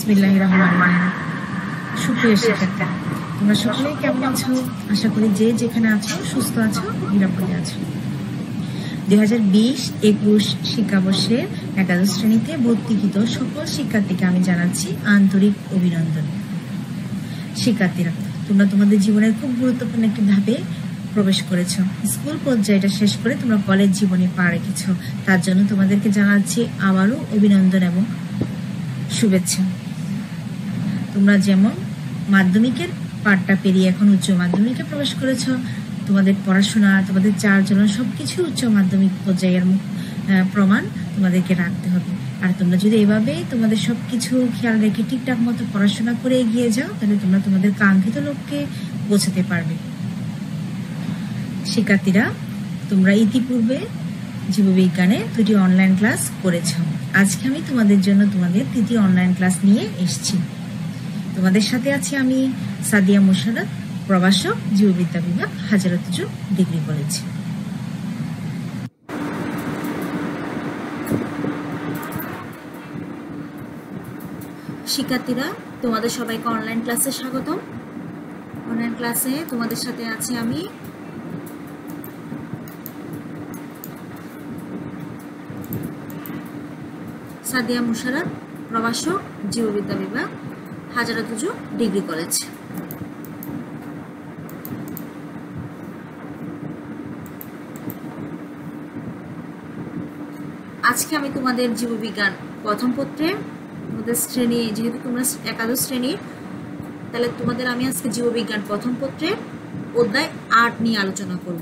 বিসমিল্লাহির রহমানির রহিম। সুপ্রিয় শিক্ষার্থী, তোমরা সকলেই কেমন আছো? আশা করি যে যেখানে আছো সুস্থ আছো, নিরাপদে আছো। 2020-21 শিক্ষাবর্ষে একাদশ শ্রেণীতে ভর্তিকৃত সকল শিক্ষার্থীকে আমি জানাচ্ছি আন্তরিক অভিনন্দন। শিক্ষার্থীরা, তোমরা তোমাদের জীবনের খুব গুরুত্বপূর্ণ একটি ধাপে প্রবেশ করেছো। স্কুল পর্যায়টা শেষ করে তোমরা কলেজ জীবনে পা রেখেছো। তার জন্য তোমাদেরকে জানাচ্ছি আবারও অভিনন্দন এবং শুভেচ্ছা। তোমরা যেমন মাধ্যমিকের পাঠটা পেরিয়ে এখন উচ্চ মাধ্যমিকে প্রবেশ করেছো, তোমাদের পড়াশোনা, তোমাদের চালচলন সবকিছু উচ্চ মাধ্যমিক পর্যায়ের প্রমাণ তোমাদেরকে রাখতে হবে। আর তোমরা যদি এভাবে তোমাদের সবকিছু খেয়াল রেখে ঠিকঠাক মতো পড়াশোনা করে এগিয়ে যাও, তাহলে তোমরা তোমাদের কাঙ্ক্ষিত লক্ষ্যে পৌঁছাতে পারবে। শিক্ষার্থীরা, তোমরা ইতিপূর্বে জীববিজ্ঞানে 2টি অনলাইন ক্লাস করেছো। আজকে আমি তোমাদের জন্য তোমাদের 3টি অনলাইন ক্লাস নিয়ে এসেছি। তোমাদের সাথে আছি আমি সাদিয়া মুশাররত, প্রভাষক, জীববিদ্যা বিভাগ, হাজারত ডিগ্রি কলেজ। শিক্ষার্থীরা, তোমাদের সবাইকে অনলাইন ক্লাসে স্বাগতম। অনলাইন ক্লাসে তোমাদের সাথে আছি আমি সাদিয়া মুশাররত, প্রভাষক, জীববিদ্যা বিভাগ, হাজারত ডিগ্রি কলেজ। আজকে আমি তোমাদের জীববিজ্ঞান প্রথম পত্রে তোমাদের শ্রেণী, যেহেতু তোমরা একাদশ শ্রেণীর, তাহলে তোমাদের আমি আজকে জীববিজ্ঞান প্রথম পত্রে অধ্যায় 8 নিয়ে আলোচনা করব।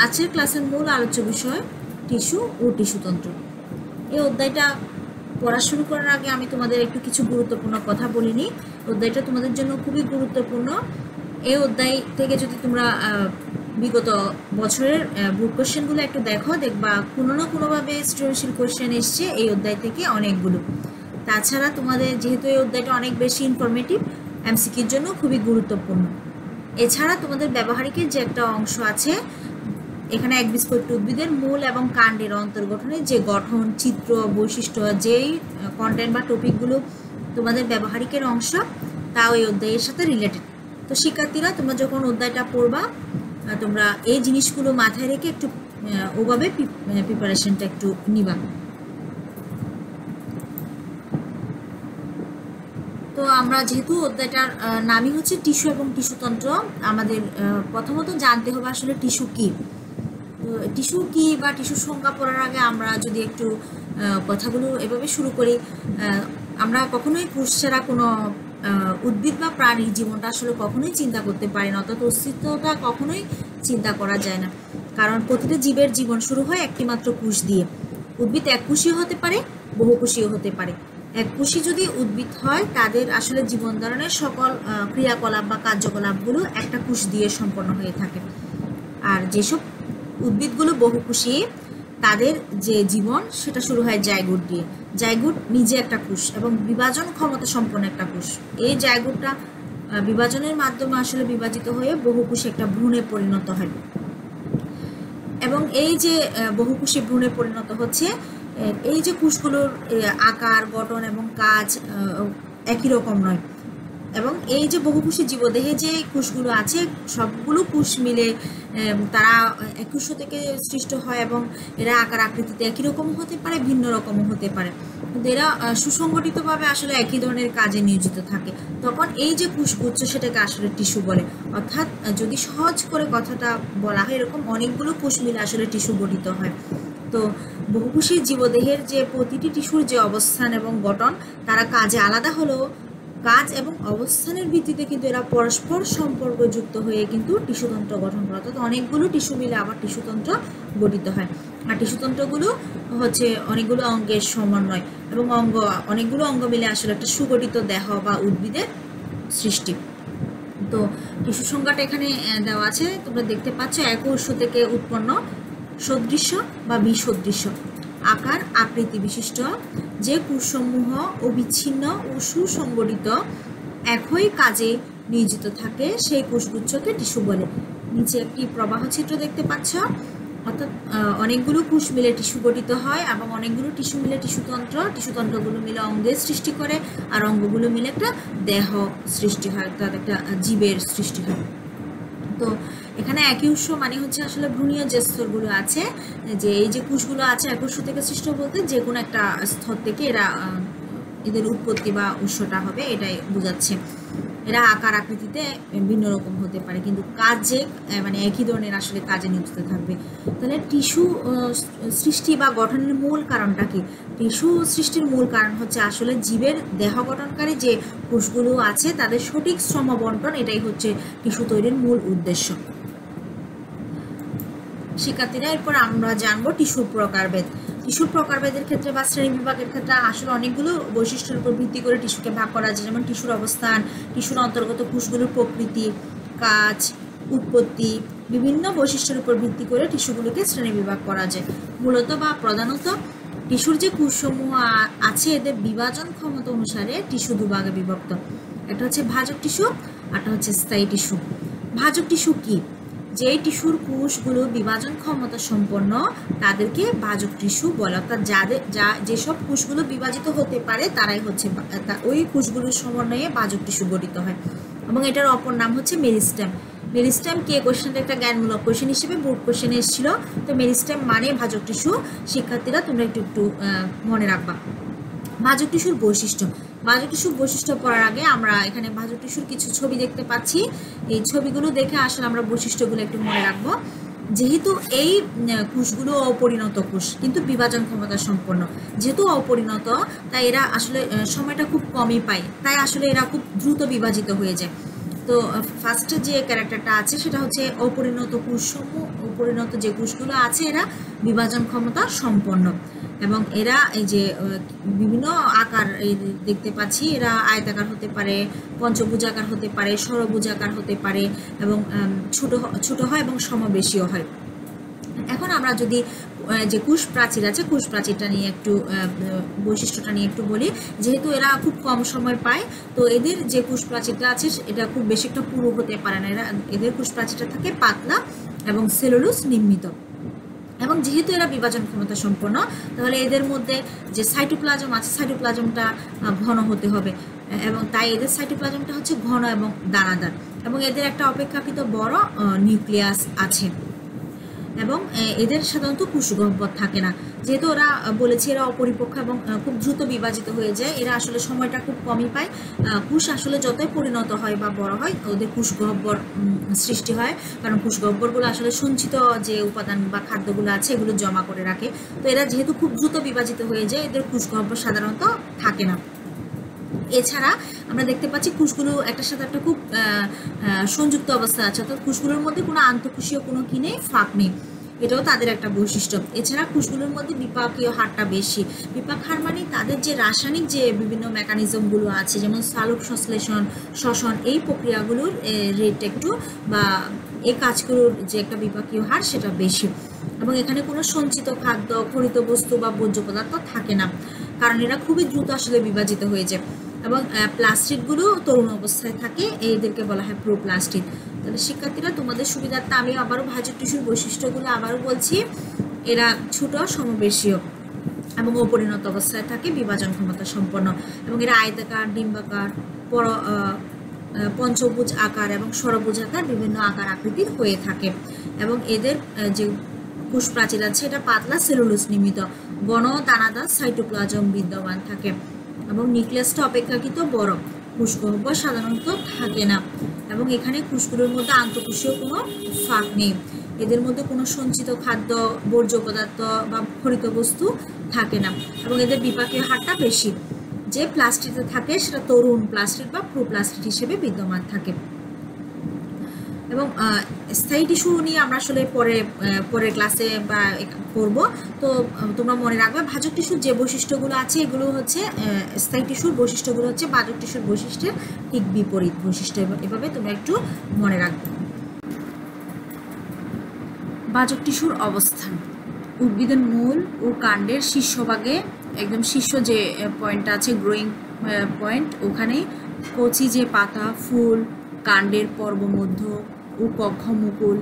আজকের ক্লাসের মূল আলোচ্য বিষয় টিস্যু ও টিস্যুতন্ত্র। এই অধ্যায়টা পড়া শুরু করার আগে আমি তোমাদের একটু কিছু গুরুত্বপূর্ণ কথা বলিনি। অধ্যায়টা তোমাদের জন্য খুবই গুরুত্বপূর্ণ। এই অধ্যায় থেকে যদি তোমরা বিগত বছরের বুক কোশ্চেনগুলো একটু দেখবা কোনো না কোনোভাবে সৃজনশীল কোশ্চেন এসছে এই অধ্যায় থেকে অনেকগুলো। তাছাড়া তোমাদের যেহেতু এই অধ্যায়টা অনেক বেশি ইনফরমেটিভ, এমসিকিউর জন্য খুবই গুরুত্বপূর্ণ। এছাড়া তোমাদের ব্যবহারিকের যে একটা অংশ আছে, এখানে একবীজপত্রী উদ্ভিদের মূল এবং কাণ্ডের অন্তর্গঠনের যে গঠন, চিত্র, বৈশিষ্ট্য, যেই কন্টেন্ট বা টপিকগুলো তোমাদের ব্যবহারিকের অংশ, তাও এই অধ্যায়ের সাথে রিলেটেড। তো শিক্ষার্থীরা, তোমরা যখন অধ্যায়টা পড়বা, তোমরা এই জিনিসগুলো মাথায় রেখে একটু ওভাবে প্রিপারেশনটা একটু নিবা। তো আমরা যেহেতু অধ্যায়টার নামই হচ্ছে টিস্যু এবং টিস্যুতন্ত্র, আমাদের প্রথমত জানতে হবে আসলে টিস্যু কী। টিস্যু কী বা টিস্যু সংজ্ঞা পড়ার আগে আমরা যদি একটু কথাগুলো এভাবে শুরু করি, আমরা কখনোই কোষ ছাড়া কোনো উদ্ভিদ বা প্রাণীর জীবনটা আসলে কখনোই চিন্তা করতে পারি না, অর্থাৎ অস্তিত্বটা কখনোই চিন্তা করা যায় না। কারণ প্রতিটা জীবের জীবন শুরু হয় একটি মাত্র কোষ দিয়ে। উদ্ভিদ এককোষীয় হতে পারে, বহুকোষীয় হতে পারে। এককোষী যদি উদ্ভিদ হয়, তাদের আসলে জীবন ধারণের সকল ক্রিয়াকলাপ বা কার্যকলাপগুলো একটা কোষ দিয়ে সম্পন্ন হয়ে থাকে। আর যেসব উদ্ভিদগুলো বহুকোষী, তাদের যে জীবন সেটা শুরু হয় জাইগোট দিয়ে। জাইগোট নিজে একটা কোষ এবং বিভাজন ক্ষমতা সম্পন্ন একটা কোষ। এই জাইগোটটা বিভাজনের মাধ্যমে আসলে বিভাজিত হয়ে বহুকোষী একটা ভ্রূণে পরিণত হয়। এবং এই যে বহুকোষী ভ্রূণে পরিণত হচ্ছে, এই যে কোষগুলোর আকার, গঠন এবং কাজ একই রকম নয়। এবং এই যে বহুকোষী জীবদেহে যে কোষগুলো আছে, সবগুলো কোষ মিলে তারা এককোষ থেকে সৃষ্ট হয় এবং এরা আকার আকৃতিতে একই রকম হতে পারে, ভিন্ন রকমও হতে পারে, কিন্তু এরা সুসংগঠিতভাবে আসলে একই ধরনের কাজে নিয়োজিত থাকে। তখন এই যে কোষগুচ্ছ, সেটাকে আসলে টিস্যু বলে। অর্থাৎ যদি সহজ করে কথাটা বলা হয়, এরকম অনেকগুলো কোষ মিলে আসলে টিস্যু গঠিত হয়। তো বহুকোষী জীবদেহের যে প্রতিটি টিস্যুর যে অবস্থান এবং গঠন, তারা কাজে আলাদা হলেও কাজ এবং অবস্থানের ভিত্তিতে কিন্তু এরা পরস্পর সম্পর্কযুক্ত হয়ে কিন্তু টিস্যুতন্ত্র গঠন করে। অর্থাৎ অনেকগুলো টিস্যু মিলে আবার টিস্যুতন্ত্র গঠিত হয়। আর টিস্যুতন্ত্রগুলো হচ্ছে অনেকগুলো অঙ্গের সমন্বয় এবং অনেকগুলো অঙ্গ মিলে আসলে একটা সুগঠিত দেহ বা উদ্ভিদের সৃষ্টি। তো টিস্যু সংজ্ঞাটা এখানে দেওয়া আছে, তোমরা দেখতে পাচ্ছ। এক উৎস থেকে উৎপন্ন সদৃশ্য বা বিসদৃশ্য আকার আকৃতি বিশিষ্ট যে কোষসমূহ অবিচ্ছিন্ন ও সুসংগঠিত একই কাজে নিয়োজিত থাকে, সেই কোষগুচ্ছকে টিস্যু বলে। নিচে একটি প্রবাহ চিত্র দেখতে পাচ্ছ। অর্থাৎ অনেকগুলো কোষ মিলে টিস্যু গঠিত হয় এবং অনেকগুলো টিস্যু মিলে টিস্যুতন্ত্রগুলো মিলে অঙ্গের সৃষ্টি করে, আর অঙ্গগুলো মিলে একটা দেহ সৃষ্টি হয়, অর্থাৎ একটা জীবের সৃষ্টি হয়। তো এখানে একই উৎস মানে হচ্ছে আসলে ভ্রূণীয় যে স্তরগুলো আছে, যে এই যে কোষগুলো আছে এক উৎস থেকে সৃষ্ট বলতে যে কোনো একটা স্তর থেকে এদের উৎপত্তি বা উৎসটা হবে, এটাই বোঝাচ্ছে। এরা আকার আকৃতিতে ভিন্ন রকম হতে পারে, কিন্তু কাজে মানে একই ধরনের আসলে কাজে নিয়োজিত থাকবে। তাহলে টিস্যু সৃষ্টি বা গঠনের মূল কারণটা কি? টিস্যু সৃষ্টির মূল কারণ হচ্ছে আসলে জীবের দেহ গঠনকারী যে কোষগুলো আছে তাদের সঠিক শ্রম বন্টন, এটাই হচ্ছে টিস্যু তৈরির মূল উদ্দেশ্য। শিক্ষার্থীরা, এরপর আমরা জানবো টিস্যুর প্রকারভেদ। টিস্যুর প্রকারভেদের ক্ষেত্রে বা শ্রেণী বিভাগের ক্ষেত্রে আসলে অনেকগুলো বৈশিষ্ট্যের উপর ভিত্তি করে টিস্যুকে ভাগ করা যায়, যেমন টিস্যুর অবস্থান, টিস্যুর অন্তর্গত কোষগুলোর প্রকৃতি, কাজ, উৎপত্তি, বিভিন্ন বৈশিষ্ট্যের উপর ভিত্তি করে টিস্যুগুলোকে শ্রেণী বিভাগ করা যায়। মূলত বা প্রধানত টিস্যুর যে কোষসমূহ আছে এদের বিভাজন ক্ষমতা অনুসারে টিস্যু দুভাগে বিভক্ত। একটা হচ্ছে ভাজক টিস্যু, একটা হচ্ছে স্থায়ী টিস্যু। ভাজক টিস্যু কি? যে টিস্যুর কোষগুলো বিভাজন ক্ষমতা সম্পন্ন তাদেরকে ভাজক টিস্যু বলে, অর্থাৎ যেসব কোষগুলো বিভাজিত হতে পারে তারাই হচ্ছে ওই কোষগুলোর সমন্বয়ে ভাজক টিস্যু গঠিত হয়। এবং এটার অপর নাম হচ্ছে মেরিস্টেম। মেরিস্টেম কে কোশ্চেনটা একটা জ্ঞানমূলক কোশ্চেন হিসেবে বোর্ড কোশ্চেনে এসেছিল। তো মেরিস্টেম মানে ভাজক টিস্যু। শিক্ষার্থীরা তোমরা একটু মনে রাখবা। ভাজক টিস্যুর বৈশিষ্ট্য। ভাজক টিস্যুর বৈশিষ্ট্য পড়ার আগে আমরা এখানে ভাজক টিস্যুর কিছু ছবি দেখতে পাচ্ছি। এই ছবিগুলো দেখে আসলে আমরা বৈশিষ্ট্যগুলো একটু মনে রাখবো। যেহেতু এই কোষগুলো অপরিণত কোষ কিন্তু বিভাজন ক্ষমতা সম্পন্ন, যেহেতু অপরিণত তাই এরা আসলে সময়টা খুব কমই পায়, তাই আসলে এরা খুব দ্রুত বিভাজিত হয়ে যায়। তো ফার্স্টে যে ক্যারেক্টারটা আছে সেটা হচ্ছে অপরিণত কোষসমূহ। অপরিণত যে কোষগুলো আছে এরা বিভাজন ক্ষমতা সম্পন্ন, এবং এরা এই যে বিভিন্ন আকার দেখতে পাচ্ছি, এরা আয়তাকার হতে পারে, পঞ্চভুজাকার হতে পারে, ষড়ভুজাকার হতে পারে, এবং ছোট হয় এবং সমবেশীয় হয়। এখন আমরা যদি যে কোষ প্রাচীর আছে কোষ প্রাচীরটা নিয়ে একটু বৈশিষ্ট্যটা নিয়ে একটু বলি। যেহেতু এরা খুব কম সময় পায়, তো এদের যে কোষ প্রাচীরটা আছে এটা খুব বেশি একটা পুরু হতে পারে না। এদের কোষ প্রাচীরটা থাকে পাতলা এবং সেলুলোজ নির্মিত। এবং যেহেতু এরা বিভাজন ক্ষমতা সম্পন্ন, তাহলে এদের মধ্যে যে সাইটোপ্লাজম আছে সাইটোপ্লাজমটা ঘন হতে হবে, এবং তাই এদের সাইটোপ্লাজমটা হচ্ছে ঘন এবং দানাদার, এবং এদের একটা অপেক্ষাকৃত বড় নিউক্লিয়াস আছে, এবং এদের সাধারণত কোষগহ্বর থাকে না। যেহেতু ওরা বলেছি এরা অপরিপক্ক এবং খুব দ্রুত বিভাজিত হয়ে যায়, এরা আসলে সময়টা খুব কমই পায়। কোষ আসলে যতই পরিণত হয় বা বড় হয় ওদের কোষগহ্বর সৃষ্টি হয়, কারণ কোষগহ্বরগুলো আসলে সঞ্চিত যে উপাদান বা খাদ্যগুলো আছে এগুলো জমা করে রাখে। তো এরা যেহেতু খুব দ্রুত বিভাজিত হয়ে যায়, এদের কোষগহ্বর সাধারণত থাকে না। এছাড়া আমরা দেখতে পাচ্ছি কোষগুলো একটার সাথে একটা খুব সংযুক্ত অবস্থা আছে, অর্থাৎ কোষগুলোর মধ্যে কোনো আন্তঃকোষীয় কোনো কি নেই, ফাঁক নেই, এটাও তাদের একটা বৈশিষ্ট্য। এছাড়া কোষগুলোর মধ্যে বিপাকীয় হারটা বেশি। বিপাক হার মানে তাদের যে রাসায়নিক যে বিভিন্ন মেকানিজমগুলো আছে, যেমন সালোক সংশ্লেষণ, শ্বসন, এই প্রক্রিয়াগুলোর রেট একটু বা এই কাজগুলোর যে একটা বিপাকীয় হার সেটা বেশি। এবং এখানে কোনো সঞ্চিত খাদ্য, খরিত বস্তু বা বর্জ্য পদার্থ থাকে না, কারণ এরা খুবই দ্রুত আসলে বিভাজিত হয়ে যায়। এবং প্লাস্টিকগুলো তরুণ অবস্থায় থাকে, এদেরকে বলা হয় প্রোপ্লাস্টিক। তাহলে শিক্ষার্থীরা তোমাদের সুবিধার্থে আমি আবারও ভাজক টিস্যুর বৈশিষ্ট্যগুলো আবারও বলছি। এরা ছোট, সমবেশীয় এবং অপরিণত অবস্থায় থাকে, বিভাজন ক্ষমতা সম্পন্ন, এবং এরা আয়তাকার, ডিম্বাকার, পঞ্চভুজ আকার এবং ষড়ভুজ আকার বিভিন্ন আকার আকৃতির হয়ে থাকে। এবং এদের যে কোষ প্রাচীর আছে এটা পাতলা সেলুলোজ নির্মিত, ঘন দানাদার সাইটোপ্লাজম বিদ্যমান থাকে, এবং নিউক্লিয়াসটা অপেক্ষাকৃত বড়। কোষগহ্বর সাধারণত থাকে না, এবং এখানে কোষগুলোর মধ্যে আন্তঃকোষীয় কোনো ফাঁক নেই। এদের মধ্যে কোনো সঞ্চিত খাদ্য, বর্জ্য পদার্থ বা খরিত বস্তু থাকে না, এবং এদের বিপাকীয় হারটা বেশি। যে প্লাস্টিকে থাকে সেটা তরুণ প্লাস্টিক বা প্রোপ্লাস্টিক হিসেবে বিদ্যমান থাকে। এবং স্থায়ী টিস্যু নিয়ে আমরা আসলে পরের ক্লাসে বা করব। তো তোমরা মনে রাখবে ভাজক টিস্যুর যে বৈশিষ্ট্যগুলো আছে এগুলো হচ্ছে স্থায়ী টিস্যুর বৈশিষ্ট্যগুলো হচ্ছে ভাজক টিস্যুর বৈশিষ্ট্যের ঠিক বিপরীত বৈশিষ্ট্য, এভাবে তোমরা একটু মনে রাখবে। ভাজক টিস্যুর অবস্থান। উদ্ভিদের মূল ও কাণ্ডের শীর্ষভাগে, একদম শীর্ষ যে পয়েন্টটা আছে গ্রোয়িং পয়েন্ট, ওখানে কচি যে পাতা, ফুল, কাণ্ডের পর্বমধ্য ও কক্ষমুকুল,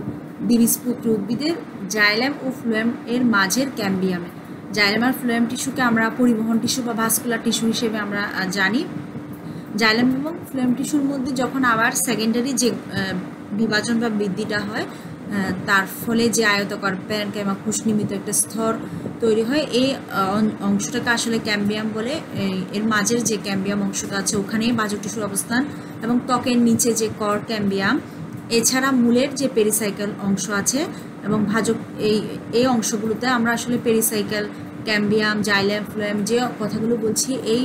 দ্বিবীজপত্রী উদ্ভিদের জাইলেম ও ফ্লোয়েম এর মাঝের ক্যাম্বিয়ামে। জাইলেম আর ফ্লোয়েম টিস্যুকে আমরা পরিবহন টিস্যু বা ভাস্কুলার টিস্যু হিসেবে আমরা জানি। জাইলেম এবং ফ্লোয়েম টিস্যুর মধ্যে যখন আবার সেকেন্ডারি যে বিভাজন বা বৃদ্ধিটা হয়, তার ফলে যে আয়তকার প্যারেনকাইমা কোষ নির্মিত একটা স্তর তৈরি হয়, এই অংশটাকে আসলে ক্যাম্বিয়াম বলে। এর মাঝের যে ক্যাম্বিয়াম অংশটা আছে ওখানেই ভাজক টিস্যুর অবস্থান, এবং ত্বকের নিচে যে কর ক্যাম্বিয়াম, এছাড়া মূলের যে পেরিসাইকেল অংশ আছে এবং ভাজক এই অংশগুলোতে আমরা আসলে পেরিসাইকেল, ক্যাম্বিয়াম, জাইলেম, ফ্লোয়েম যে কথাগুলো বলছি, এই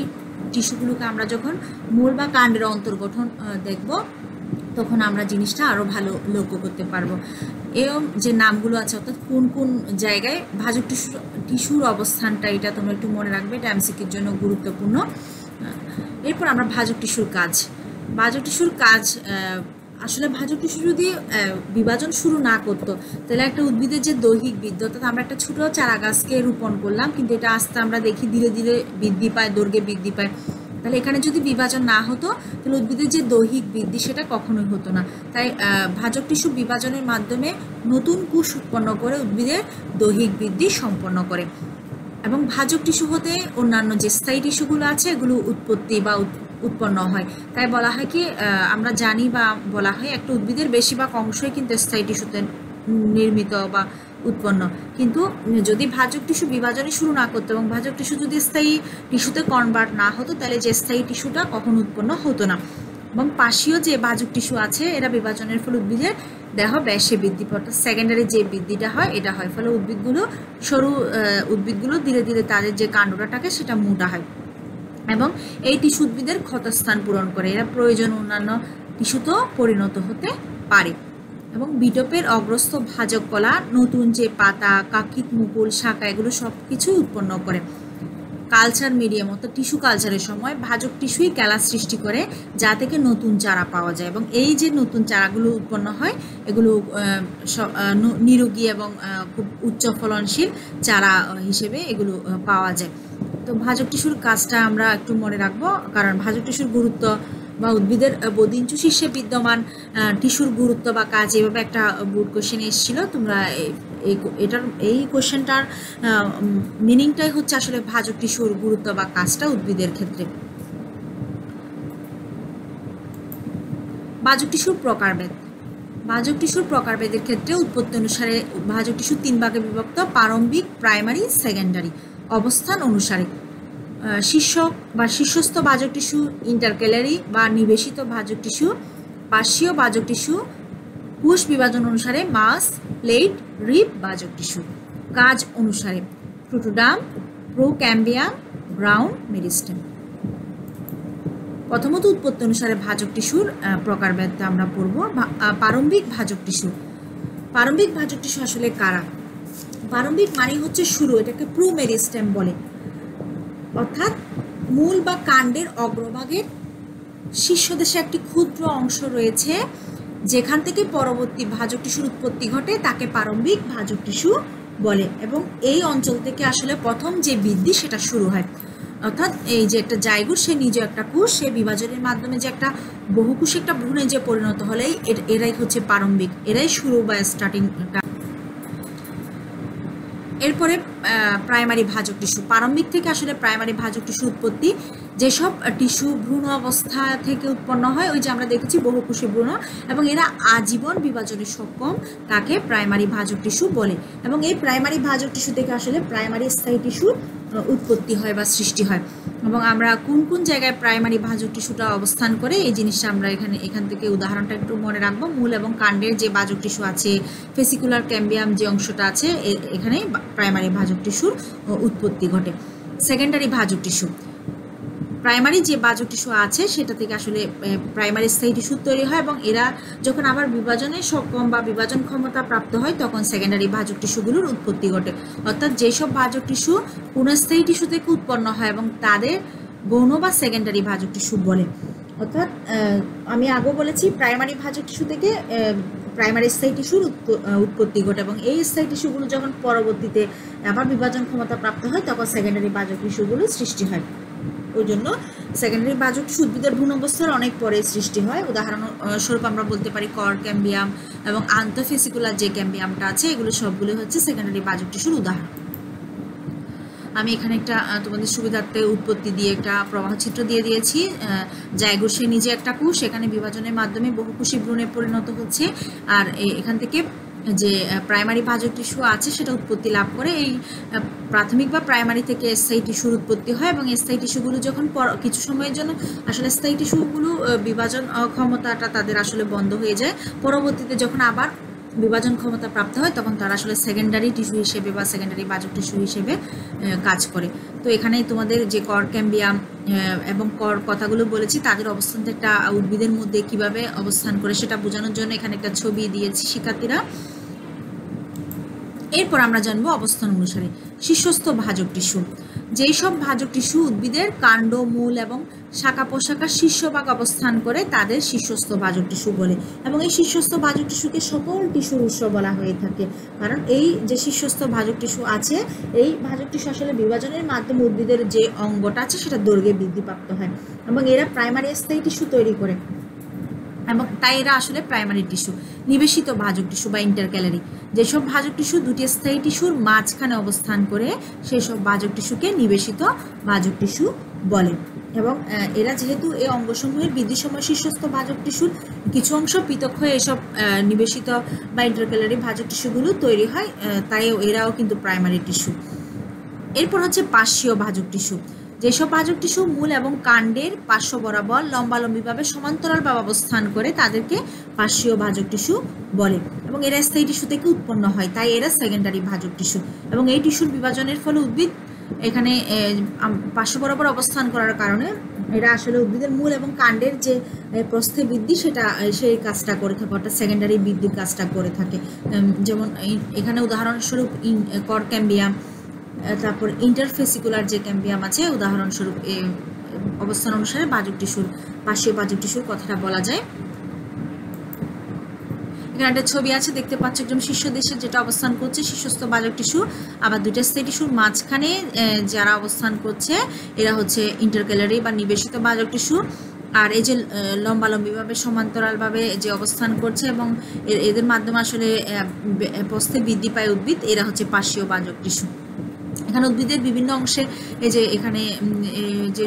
টিস্যুগুলোকে আমরা যখন মূল বা কাণ্ডের অন্তর্গঠন দেখব তখন আমরা জিনিসটা আরও ভালো লক্ষ্য করতে পারবো। এরকম যে নামগুলো আছে অর্থাৎ কোন কোন জায়গায় ভাজক টিস্যুর অবস্থানটা, এটা তোমরা একটু মনে রাখবে, এটা এমসিকিউর জন্য গুরুত্বপূর্ণ। এরপর আমরা ভাজক টিস্যুর কাজ। ভাজক টিস্যুর কাজ, আসলে ভাজক টিস্যু যদি বিভাজন শুরু না করতো তাহলে একটা উদ্ভিদের যে দৈহিক বৃদ্ধি, অর্থাৎ আমরা একটা ছোটো চারা গাছকে রোপণ করলাম, কিন্তু এটা আস্তে আমরা দেখি ধীরে ধীরে বৃদ্ধি পায়, দৈর্ঘ্যে বৃদ্ধি পায়। তাহলে এখানে যদি বিভাজন না হতো তাহলে উদ্ভিদের যে দৈহিক বৃদ্ধি সেটা কখনোই হতো না। তাই ভাজক টিস্যু বিভাজনের মাধ্যমে নতুন কোষ উৎপন্ন করে উদ্ভিদের দৈহিক বৃদ্ধি সম্পন্ন করে। এবং ভাজক টিস্যু হতে অন্যান্য যে স্থায়ী টিস্যুগুলো আছে এগুলো উৎপত্তি বা উৎপন্ন হয়। তাই বলা হয় কি, আমরা জানি বা বলা হয় একটা উদ্ভিদের বেশিরভাগ অংশই কিন্তু স্থায়ী টিস্যুতে নির্মিত বা উৎপন্ন। কিন্তু যদি ভাজক টিস্যু বিভাজনই শুরু না করতো এবং ভাজক টিস্যু যদি স্থায়ী টিস্যুতে কনভার্ট না হতো তাহলে যে স্থায়ী টিস্যুটা কখনো উৎপন্ন হতো না। এবং পাশীয় যে ভাজক টিস্যু আছে এরা বিভাজনের ফলে উদ্ভিদের দেহ ব্যাসে বৃদ্ধি পায়, অর্থাৎ সেকেন্ডারি যে বৃদ্ধিটা হয় এটা হয়, ফলে উদ্ভিদগুলো ধীরে ধীরে তাদের যে কাণ্ডটা থাকে সেটা মোটা হয় এবং এই টিস্যু উদ্ভিদের ক্ষতস্থান পূরণ করে। এরা প্রয়োজন অন্যান্য টিস্যুতেও পরিণত হতে পারে। এবং বিটপের অগ্রস্থ ভাজক কলা নতুন যে পাতা, কাকিত, মুকুল, শাখা এগুলো সব কিছুই উৎপন্ন করে। কালচার মিডিয়াম অর্থাৎ টিস্যু কালচারের সময় ভাজক টিস্যুই ক্যালাস সৃষ্টি করে যা থেকে নতুন চারা পাওয়া যায়, এবং এই যে নতুন চারাগুলো উৎপন্ন হয় এগুলো নিরোগী এবং খুব উচ্চ ফলনশীল চারা হিসেবে এগুলো পাওয়া যায়। তো ভাজক টিস্যুর কাজটা আমরা একটু মনে রাখবো, কারণ ভাজক টিস্যুর গুরুত্ব বা উদ্ভিদের বদিঞ্চু শীর্ষে বিদ্যমান টিস্যুর গুরুত্ব বা কাজ, এভাবে একটা বোর্ড কোশ্চেন এসেছিল। তোমরা এই কোশ্চেনটার মিনিংটাই হচ্ছে আসলে ভাজক টিস্যুর গুরুত্ব বা কাজটা উদ্ভিদের ক্ষেত্রে। ভাজক টিস্যুর প্রকারভেদ। ভাজক টিস্যুর প্রকারভেদের ক্ষেত্রে উৎপত্তি অনুসারে ভাজক টিস্যু 3 ভাগে বিভক্ত: প্রারম্ভিক, প্রাইমারি, সেকেন্ডারি। অবস্থান অনুসারে শীর্ষস্থ ভাজক টিস্যু, ইন্টারক্যালারি বা নিবেশিত ভাজক টিস্যু, পার্শ্বীয় ভাজক টিস্যু। কোষ বিভাজন অনুসারে মাস, প্লেট, রিব ভাজক টিস্যু। কাজ অনুসারে প্রোটোডার্ম, প্রোক্যাম্বিয়াম, গ্রাউন্ড মেরিস্টেম। প্রথমত উৎপত্তি অনুসারে ভাজক টিস্যুর প্রকারভেদটা আমরা পড়ব। প্রারম্ভিক ভাজক টিস্যু। প্রারম্ভিক ভাজক টিস্যু আসলে কারা? প্রারম্ভিক মানে হচ্ছে শুরু, এটাকে প্রো মেরিস্টেম বলে, অর্থাৎ মূল বা কাণ্ডের অগ্রভাগের শীর্ষদেশে একটি ক্ষুদ্র অংশ রয়েছে যেখান থেকে পরবর্তী ভাজক টিস্যুর উৎপত্তি ঘটে, তাকে প্রারম্ভিক ভাজক টিস্যু বলে। এবং এই অঞ্চল থেকে আসলে প্রথম যে বৃদ্ধি সেটা শুরু হয়, অর্থাৎ এই যে একটা জাইগোট, সে নিজে একটা কোষ, সে বিভাজনের মাধ্যমে যে একটা বহুকোষ একটা ভ্রূণে যে পরিণত হলেই এরাই হচ্ছে প্রারম্ভিক, এরাই শুরু বা স্টার্টিংটা। এরপরে প্রাইমারি ভাজক টিস্যু। প্রারম্ভিক থেকে আসলে প্রাইমারি ভাজক টিস্যু উৎপত্তি, যেসব টিস্যু ভ্রূণ অবস্থা থেকে উৎপন্ন হয়, ওই যে আমরা দেখেছি বহুকোষী ভ্রূণ, এবং এরা আজীবন বিভাজনে সক্ষম, তাকে প্রাইমারি ভাজক টিস্যু বলে। এবং এই প্রাইমারি ভাজক টিস্যু থেকে আসলে প্রাইমারি স্থায়ী টিস্যুর উৎপত্তি হয় বা সৃষ্টি হয়। এবং আমরা কোন কোন জায়গায় প্রাইমারি ভাজক টিস্যুটা অবস্থান করে এই জিনিসটা আমরা এখান থেকে উদাহরণটা একটু মনে রাখবো। মূল এবং কাণ্ডের যে ভাজক টিস্যু আছে, ফেসিকুলার ক্যাম্বিয়াম যে অংশটা আছে, এখানে প্রাইমারি ভাজক টিস্যুর উৎপত্তি ঘটে। সেকেন্ডারি ভাজক টিস্যু। প্রাইমারি যে ভাজক টিস্যু আছে সেটা থেকে আসলে প্রাইমারি স্থায়ী টিস্যু তৈরি হয়, এবং এরা যখন আবার বিভাজনে সক্ষম বা বিভাজন ক্ষমতা প্রাপ্ত হয় তখন সেকেন্ডারি ভাজক টিস্যুগুলোর উৎপত্তি ঘটে। অর্থাৎ যেসব ভাজক টিস্যু পুনঃস্থায়ী টিস্যু থেকে উৎপন্ন হয় এবং তাদের গৌণ বা সেকেন্ডারি ভাজক টিস্যু বলে। অর্থাৎ আমি আগেও বলেছি প্রাইমারি ভাজক টিস্যু থেকে প্রাইমারি স্থায়ী টিস্যুর উৎপত্তি ঘটে, এবং এই স্থায়ী টিস্যুগুলো যখন পরবর্তীতে আবার বিভাজন ক্ষমতা প্রাপ্ত হয় তখন সেকেন্ডারি ভাজক টিস্যুগুলো সৃষ্টি হয়। ওই জন্য সেকেন্ডারি বাজক টিস্যু উদ্ভিদের ভ্রূণ অবস্থার অনেক পরে সৃষ্টি হয়। উদাহরণ স্বরূপ আমরা বলতে পারি কর ক্যাম্বিয়াম এবং আন্তঃফেসিকুলার যে ক্যাম্বিয়ামটা আছে, এগুলো সবগুলো হচ্ছে সেকেন্ডারি বাজক টিস্যুর উদাহরণ। আমি এখানে একটা তোমাদের সুবিধার্থে উৎপত্তি দিয়ে একটা প্রবাহ চিত্র দিয়ে দিয়েছি। জাইগোসে নিজে একটা কোষ, এখানে বিভাজনের মাধ্যমে বহুকোষী ভ্রূণে পরিণত হচ্ছে, আর এখান থেকে যে প্রাইমারি বাজক টিস্যু আছে সেটা উৎপত্তি লাভ করে। এই প্রাথমিক বা প্রাইমারি থেকে স্থায়ী টিস্যুর উৎপত্তি হয়, এবং স্থায়ী টিস্যুগুলো যখন কিছু সময়ের জন্য আসলে স্থায়ী টিস্যুগুলো বিভাজন ক্ষমতাটা তাদের আসলে বন্ধ হয়ে যায়, পরবর্তীতে যখন আবার বিভাজন ক্ষমতা প্রাপ্ত হয় তখন তারা আসলে সেকেন্ডারি টিস্যু হিসেবে বা সেকেন্ডারি বাজক টিস্যু হিসেবে কাজ করে। তো এখানে তোমাদের যে কর ক্যাম্বিয়াম এবং কর কথাগুলো বলেছি, তাদের অবস্থানটা একটা উদ্ভিদের মধ্যে কিভাবে অবস্থান করে সেটা বোঝানোর জন্য এখানে একটা ছবি দিয়েছি শিক্ষার্থীরা। এরপর আমরা জানবো অবস্থান অনুসারে শীর্ষস্থ ভাজক টিস্যু। যেই সব ভাজক টিস্যু উদ্ভিদের কাণ্ড, মূল এবং শাখা প্রশাখার শীর্ষভাগ অবস্থান করে তাদের শীর্ষস্থ ভাজক টিস্যু বলে, এবং এই শীর্ষস্থ ভাজক টিস্যুকে সকল টিস্যুর উৎস বলা হয়ে থাকে। কারণ এই যে শীর্ষস্থ ভাজক টিস্যু আছে, এই ভাজক টিস্যু আসলে বিভাজনের মাধ্যমে উদ্ভিদের যে অঙ্গটা আছে সেটা দৈর্ঘ্যে বৃদ্ধিপ্রাপ্ত হয়, এবং এরা প্রাইমারি স্থায়ী টিস্যু তৈরি করে, এবং তাই এরা আসলে প্রাইমারি টিস্যু। নিবেশিত ভাজক টিস্যু বা ইন্টারক্যালারি, যেসব ভাজক টিস্যু দুটি স্থায়ী টিস্যুর মাঝখানে অবস্থান করে সেই সব ভাজক টিস্যুকে নিবেশিত ভাজক টিস্যু বলে। এবং এরা যেহেতু এই অঙ্গসমূহের বৃদ্ধির সময় শীর্ষস্থ ভাজক টিস্যুর কিছু অংশ পৃথক হয়ে এসব নিবেশিত বা ইন্টারক্যালারি ভাজক টিস্যুগুলো তৈরি হয়, তাই এরাও কিন্তু প্রাইমারি টিস্যু। এরপর হচ্ছে পার্শ্বীয় ভাজক টিস্যু। যেসব ভাজক টিস্যু মূল এবং কাণ্ডের পার্শ্ব বরাবর লম্বালম্বিভাবে সমান্তরালভাবে অবস্থান করে তাদেরকে পার্শ্বীয় ভাজক টিস্যু বলে, এবং এরা স্থায়ী টিস্যু থেকে উৎপন্ন হয়, তাই এরা সেকেন্ডারি ভাজক টিস্যু। এবং এই টিস্যুর বিভাজনের ফলে উদ্ভিদ এখানে পার্শ্ব বরাবর অবস্থান করার কারণে এরা আসলে উদ্ভিদের মূল এবং কাণ্ডের যে প্রস্থে বৃদ্ধি সেটা সেই কাজটা করে থাকে, অর্থাৎ সেকেন্ডারি বৃদ্ধির কাজটা করে থাকে। যেমন এখানে উদাহরণস্বরূপ কর ক্যাম্বিয়াম, তারপর ইন্টারফেসিকুলার যে ক্যাম্বিয়াম আছে, উদাহরণস্বরূপ অবস্থান অনুসারে বাজক টিস্যুর পার্শ্বীয় বাজক টিস্যুর কথাটা বলা যায়। এখানে একটা ছবি আছে, দেখতে পাচ্ছ একদম শীর্ষ দেশে যেটা অবস্থান করছে শীর্ষস্থ বাজক টিস্যু, আবার দুইটা স্থায়ী টিস্যুর মাঝখানে যারা অবস্থান করছে এরা হচ্ছে ইন্টারক্যালারি বা নিবেশিত বাজক টিস্যু। আর এই যে লম্বালম্বিভাবে সমান্তরালভাবে যে অবস্থান করছে এবং এদের মাধ্যমে আসলে প্রস্থে বৃদ্ধি পায় উদ্ভিদ, এরা হচ্ছে পার্শ্বীয় বাজক টিস্যু। এখানে উদ্ভিদের বিভিন্ন অংশে এই যে এখানে যে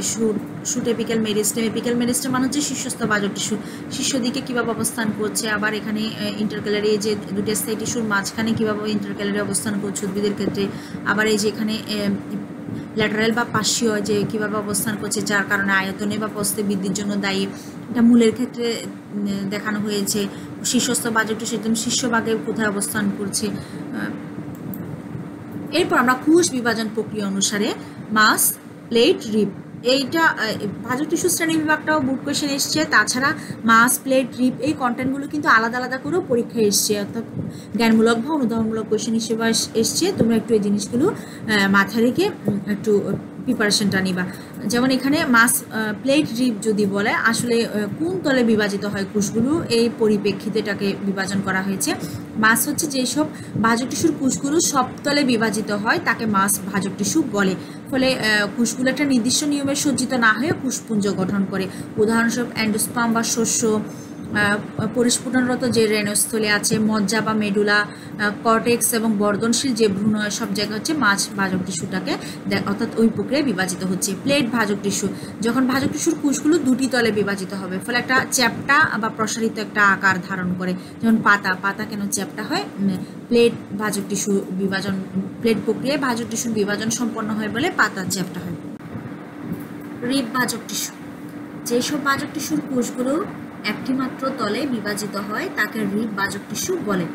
shoot apical meristem, apical meristem মানে হচ্ছে শীর্ষস্থ বাজক টিস্যু, শীর্ষ দিকে কীভাবে অবস্থান করছে, আবার এখানে ইন্টারক্যালারি যে দুটো স্থায়ী টিস্যুর মাঝখানে কীভাবে ইন্টারক্যালারি অবস্থান করছে উদ্ভিদের ক্ষেত্রে, আবার এই যে এখানে ল্যাটারাল বা পার্শ্বীয় যে কীভাবে অবস্থান করছে যার কারণে আয়তনে বা প্রস্থে বৃদ্ধির জন্য দায়ী, এটা মূলের ক্ষেত্রে দেখানো হয়েছে। শীর্ষস্থ বাজক টিস্যু একদম শীর্ষভাগে কোথায় অবস্থান করছে। এরপর আমরা কোষ বিভাজন প্রক্রিয়া অনুসারে মাস, প্লেট, রিব, এইটা ভাজক টিস্যু শ্রেণী বিভাগটাও বুট কোয়েশ্চেন এসছে। তাছাড়া মাস, প্লেট, রিব এই কন্টেন্টগুলো কিন্তু আলাদা আলাদা করেও পরীক্ষায় এসছে, অর্থাৎ জ্ঞানমূলক বা অনুধাবনমূলক কোয়েশ্চেন হিসেবে এসছে। তোমরা একটু এই জিনিসগুলো মাথায় রেখে একটু প্রিপারেশনটা নিবা। যেমন এখানে মাস, প্লেট, রিব যদি বলে আসলে কোন তলে বিভাজিত হয় কোষগুলো, এই পরিপ্রেক্ষিতে এটাকে বিভাজন করা হয়েছে। মাস হচ্ছে যেসব ভাজক টিস্যুর কোষগুলো সব তলে বিভাজিত হয় তাকে মাস ভাজক টিস্যু বলে। ফলে কোষগুলো একটা নির্দিষ্ট নিয়মে সজ্জিত না হয়ে কোষপুঞ্জ গঠন করে। উদাহরণস্বরূপ অ্যান্ডোস্পার্ম বা শস্য, পরিস্ফুটনরত যে রেণস্থলী আছে, মজ্জা বা মেডুলা, কর্টেক্স এবং বর্ধনশীল যে ভ্রূণ, সব জায়গায় হচ্ছে মাছ ভাজক টিস্যুটাকে অর্থাৎ ওই প্রক্রিয়ায় বিভাজিত হচ্ছে। প্লেট ভাজক টিস্যু, যখন ভাজক টিস্যুর কোষগুলো দুটি তলে বিভাজিত হবে ফলে একটা চ্যাপ্টা বা প্রসারিত একটা আকার ধারণ করে। যেমন পাতা কেন চ্যাপ্টা হয়, প্লেট ভাজক টিস্যু বিভাজন, প্লেট প্রক্রিয়ায় ভাজক টিস্যুর বিভাজন সম্পন্ন হয় বলে পাতা চ্যাপ্টা হয়। রিব ভাজক টিস্যু, যেসব ভাজক টিস্যুর কোষগুলো একটি মাত্র তলে বিভাজিত হয় তাকে রিব ভাজক টিস্যু বলে।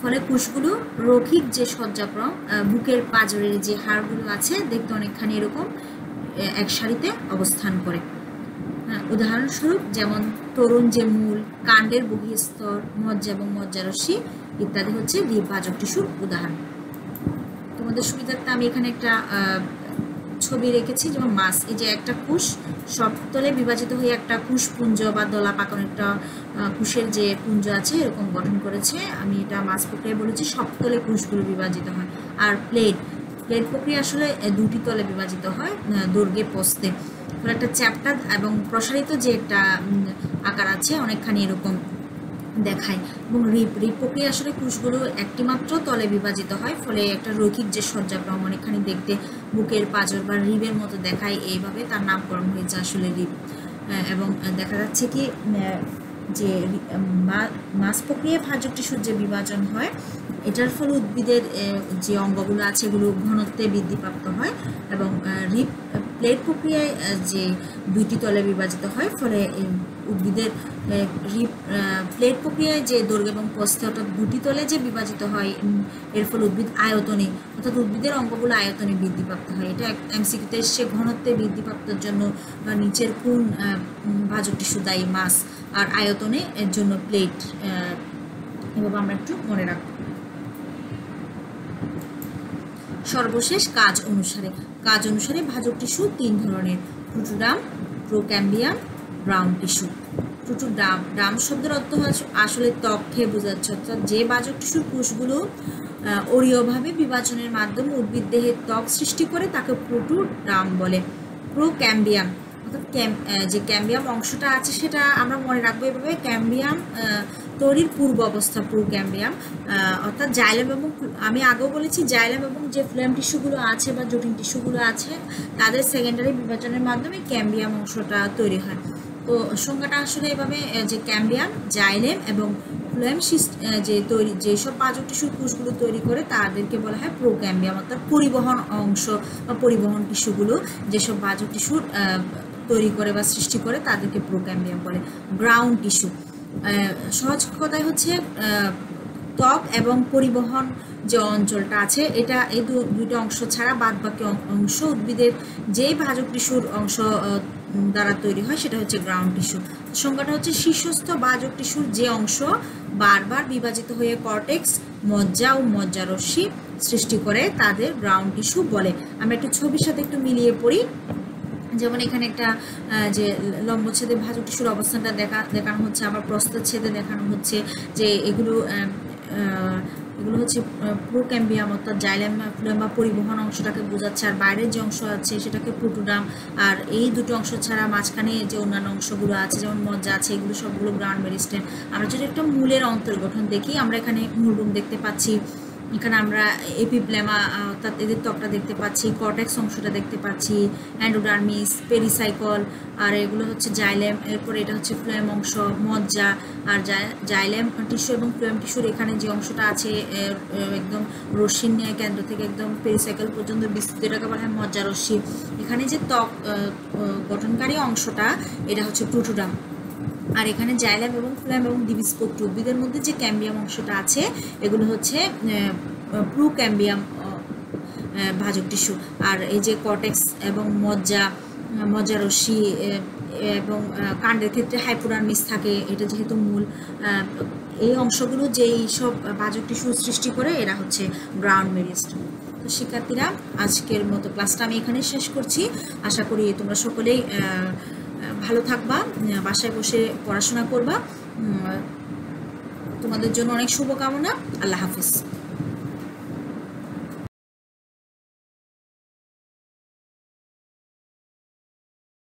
ফলে কোষগুলো রৈখিক যে সজ্জাক্রম, বুকের পাঁজরের যে হাড়গুলো আছে দেখতে অনেকখানি এরকম এক সারিতে অবস্থান করে। উদাহরণস্বরূপ যেমন তরুণ যে মূল, কাণ্ডের বহিঃস্তর, মজ্জা এবং মজ্জারশ্মি ইত্যাদি হচ্ছে রিব ভাজক টিস্যুর উদাহরণ। তোমাদের সুবিধার্থে আমি এখানে একটা ছবি রেখেছি। যেমন মাছ, এই যে একটা কোষ সবতলে বিভাজিত হয়ে একটা কোষপুঞ্জ বা দলা পাকানো একটা কোষের যে পুঞ্জ আছে এরকম গঠন করেছে। আমি এটা মাছ প্রক্রিয়ায় বলেছি সবতলে কোষগুলো বিভাজিত হয়। আর প্লেট, প্লেট প্রক্রিয়া আসলে দুটি তলে বিভাজিত হয়, দৈর্ঘ্যে প্রস্থে। ফলে একটা চ্যাপ্টার এবং প্রসারিত যে একটা আকার আছে অনেকখানি এরকম দেখায়। এবং রিপ প্রক্রিয়া আসলে কোষগুলো একটি মাত্র তলে বিভাজিত হয়, ফলে একটা রৈখিক যে সজ্জাক্রম অনেকখানি দেখতে বুকের পাঁজর বা রিবের মতো দেখায়, এইভাবে তার নামকরণ হয়েছে আসলে রিব। এবং দেখা যাচ্ছে কি যে মাস প্রক্রিয়ায় ভাজক টিস্যুর যে বিভাজন হয়, এটার ফলে উদ্ভিদের যে অঙ্গগুলো আছে এগুলো ঘনত্বে বৃদ্ধিপ্রাপ্ত হয়। এবং রিপ প্লেট প্রক্রিয়ায় যে দুইটি তলে বিভাজিত হয়, ফলে উদ্ভিদের রিপ প্লেট প্রক্রিয়ায় যে দৈর্ঘ্য এবং প্রস্থে অর্থাৎ দুটি তলে যে বিভাজিত হয়, এর ফলে উদ্ভিদ আয়তনে অর্থাৎ উদ্ভিদের অঙ্গগুলো আয়তনে বৃদ্ধিপ্রাপ্ত হয়। এটা এমসিকিউতে এসে ঘনত্বে বৃদ্ধিপ্রাপ্তর জন্য নিচের কোন ভাজক টিস্যু দায়ী? মাস। আর আয়তনে এর জন্য প্লেট। এভাবে আমরা একটু মনে রাখব। সর্বশেষ কাজ অনুসারে ভাজক টিস্যু 3 ধরনের: protoderm, procambium, ground tissue. Protoderm শব্দের অর্থ আসলে ত্বক খেয়ে বোঝাচ্ছে, অর্থাৎ যে ভাজক টিস্যুর কোষগুলো অরীয়ভাবে বিভাজনের মাধ্যমে উদ্ভিদ দেহের ত্বক সৃষ্টি করে তাকে প্রোটোডার্ম বলে। প্রোক্যাম্বিয়াম অর্থাৎ যে ক্যাম্বিয়াম অংশটা আছে সেটা আমরা মনে রাখবো এভাবে, ক্যাম্বিয়াম তৈরির পূর্ব অবস্থা প্রোক্যাম্বিয়াম। অর্থাৎ জাইলেম এবং আমি আগেও বলেছি জাইলেম এবং যে ফ্লোয়েম টিস্যুগুলো আছে বা জটিল টিস্যুগুলো আছে তাদের সেকেন্ডারি বিভাজনের মাধ্যমে ক্যাম্বিয়াম অংশটা তৈরি হয়। তো সংজ্ঞাটা আসলে এভাবে যে ক্যাম্বিয়াম, জাইলেম এবং ফ্লোয়েম যে তৈরি যেসব ভাজক টিস্যুর কোষগুলো তৈরি করে তাদেরকে বলা হয় প্রোক্যাম্বিয়াম, অর্থাৎ পরিবহন অংশ বা পরিবহন টিস্যুগুলো যেসব ভাজক টিস্যুর তৈরি করে বা সৃষ্টি করে তাদেরকে প্রোক্যাম্বিয়াম বলে। গ্রাউন্ড টিস্যু সহজ কথায় হচ্ছে ত্বক এবং পরিবহন যে অঞ্চলটা আছে এটা এই দুইটা অংশ ছাড়া বাদবাকি অংশ উদ্ভিদের যেই ভাজক টিস্যুর অংশ দ্বারা তৈরি হয় সেটা হচ্ছে গ্রাউন্ড টিস্যু। সংজ্ঞাটা হচ্ছে শীর্ষস্থ ভাজক টিস্যুর যে অংশ বারবার বিভাজিত হয়ে কর্টেক্স, মজ্জা ও মজ্জারশ্মি সৃষ্টি করে তাদের গ্রাউন্ড টিস্যু বলে। আমরা একটু ছবির সাথে একটু মিলিয়ে পড়ি। যেমন এখানে একটা যে লম্বচ্ছেদে ভাজক টিস্যুর অবস্থানটা দেখানো হচ্ছে, আবার প্রস্থচ্ছেদে দেখানো হচ্ছে যে এগুলো হচ্ছে প্রোক্যাম্বিয়াম অর্থাৎ জাইলেম ফ্লোয়েম বা পরিবহন অংশটাকে বোঝাচ্ছে, আর বাইরের যে অংশ আছে সেটাকে প্রোটোডার্ম। আর এই দুটো অংশ ছাড়া মাঝখানে যে অন্যান্য অংশগুলো আছে যেমন মজ্জা আছে এগুলো সবগুলো গ্রাউন্ড মেরিস্টেম। আমরা যদি একটা মূলের অন্তর্গঠন দেখি, আমরা এখানে মূলরুম দেখতে পাচ্ছি, এখানে আমরা এপিপ্লেমা অর্থাৎ এদের ত্বকটা দেখতে পাচ্ছি, কর্টেক্স অংশটা দেখতে পাচ্ছি, অ্যান্ডোডার্মিস, পেরিসাইকল, আর এগুলো হচ্ছে জাইলেম। এরপরে এটা হচ্ছে ফ্লোয়েম অংশ, মজ্জা। আর জাইলেম টিস্যু এবং ফ্লোয়েম টিস্যুর এখানে যে অংশটা আছে একদম রশ্মির ন্যায় কেন্দ্র থেকে একদম পেরিসাইকেল পর্যন্ত বিস্তৃত, এটাকে বলা হয় মজ্জা রশ্মি। এখানে যে ত্বক গঠনকারী অংশটা এটা হচ্ছে প্রোটোডার্ম। আর এখানে জাইলেম এবং ফ্লোয়েম এবং দ্বিবীজপত্রী উদ্ভিদের মধ্যে যে ক্যাম্বিয়াম অংশটা আছে এগুলো হচ্ছে প্রোক্যাম্বিয়াম ভাজক টিস্যু। আর এই যে কর্টেক্স এবং মজ্জারশ্মি এবং কাণ্ডের ক্ষেত্রে হাইপোডার্মিস থাকে, এটা যেহেতু মূল, এই অংশগুলো যেই সব ভাজক টিস্যু সৃষ্টি করে এরা হচ্ছে গ্রাউন্ড মেরিস্টেম। তো শিক্ষার্থীরা, আজকের মতো ক্লাসটা আমি এখানে শেষ করছি। আশা করি তোমরা সকলেই ভালো থাকবা, বাসায় বসে পড়াশোনা করবা। তোমাদের জন্য অনেক শুভকামনা। আল্লাহ হাফিজ।